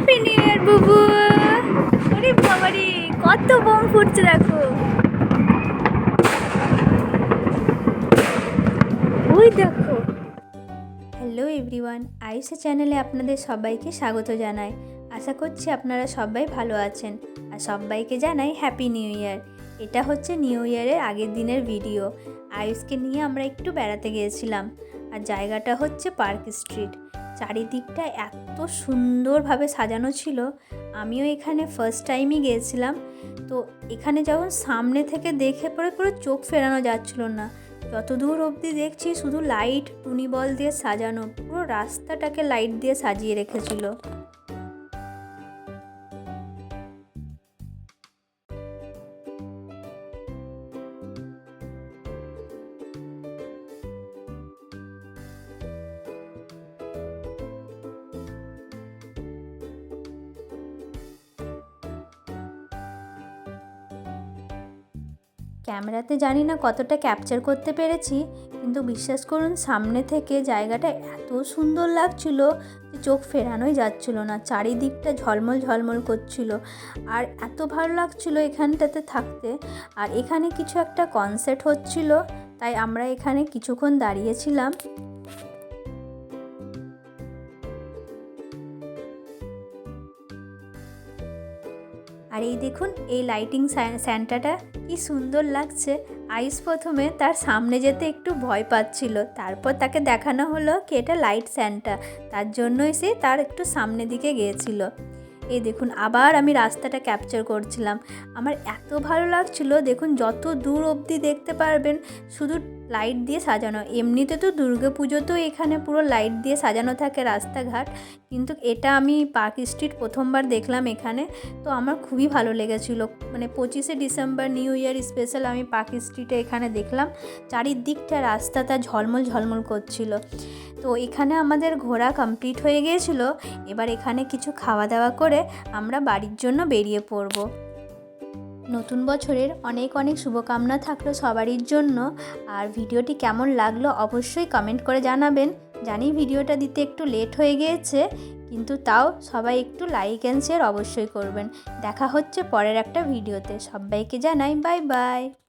Happy new year বুবু। ওরে বাবারে, কত বোম ফুটছে দেখো। ওই দেখো। হ্যালো এভরিওয়ান, আয়ুষা চ্যানেলে আপনাদের সবাইকে স্বাগত জানাই। আশা করছি আপনারা সবাই ভালো আছেন আর সবাইকে জানাই হ্যাপি নিউ ইয়ার। এটা হচ্ছে নিউ ইয়ারের আগের দিনের ভিডিও। আয়ুষকে নিয়ে আমরা একটু বেড়াতে গিয়েছিলাম আর জায়গাটা হচ্ছে পার্ক স্ট্রিট। চারিদিকটা এত সুন্দরভাবে সাজানো ছিল, আমিও এখানে ফার্স্ট টাইমই গিয়েছিলাম। তো এখানে যখন সামনে থেকে দেখে পরে পুরো চোখ ফেরানো যাচ্ছিল না। যতদূর অবধি দেখছি শুধু লাইট, টুনি বল দিয়ে সাজানো, পুরো রাস্তাটাকে লাইট দিয়ে সাজিয়ে রেখেছিল। ক্যামেরাতে জানি না কতটা ক্যাপচার করতে পেরেছি, কিন্তু বিশ্বাস করুন সামনে থেকে জায়গাটা এত সুন্দর লাগছিল যে চোখ ফেরানোই যাচ্ছিল না। চারিদিকটা ঝলমল ঝলমল করছিল আর এত ভালো লাগছিল এখানটাতে থাকতে। আর এখানে কিছু একটা কনসার্ট হচ্ছিল, তাই আমরা এখানে কিছুক্ষণ দাঁড়িয়েছিলাম। আর এই দেখুন, এই লাইটিং স্যান্টাটা কি সুন্দর লাগছে। আয়ুষ প্রথমে তার সামনে যেতে একটু ভয় পাচ্ছিল, তারপর তাকে দেখানো হলো কি এটা লাইট স্যান্টা, তার জন্যই সে তার একটু সামনে দিকে গিয়েছিল। এই দেখুন, আবার আমি রাস্তাটা ক্যাপচার করছিলাম। আমার এত ভালো লাগছিল, দেখুন যত দূর অবধি দেখতে পারবেন শুধু লাইট দিয়ে সাজানো। এমনিতে তো দুর্গাপুজোতেও এখানে পুরো লাইট দিয়ে সাজানো থাকে রাস্তাঘাট, কিন্তু এটা আমি পার্ক স্ট্রিট প্রথমবার দেখলাম এখানে। তো আমার খুবই ভালো লেগেছিলো। মানে 25শে ডিসেম্বর নিউ ইয়ার স্পেশাল আমি পার্ক স্ট্রিটে এখানে দেখলাম। চারিদিকটা রাস্তাটা ঝলমল ঝলমল করছিল। তো এখানে আমাদের ঘোরা কমপ্লিট হয়ে গিয়েছিল। এবার এখানে কিছু খাওয়া দাওয়া করে আমরা বাড়ির জন্য বেরিয়ে পড়ব। নতুন বছরের অনেক অনেক শুভকামনা থাকলো সবারই জন্য। আর ভিডিওটি কেমন লাগলো অবশ্যই কমেন্ট করে জানাবেন। জানি ভিডিওটা দিতে একটু লেট হয়ে গিয়েছে, কিন্তু তাও সবাই একটু লাইক অ্যান্ড শেয়ার অবশ্যই করবেন। দেখা হচ্ছে পরের একটা ভিডিওতে। সবাইকে জানাই বাই বাই।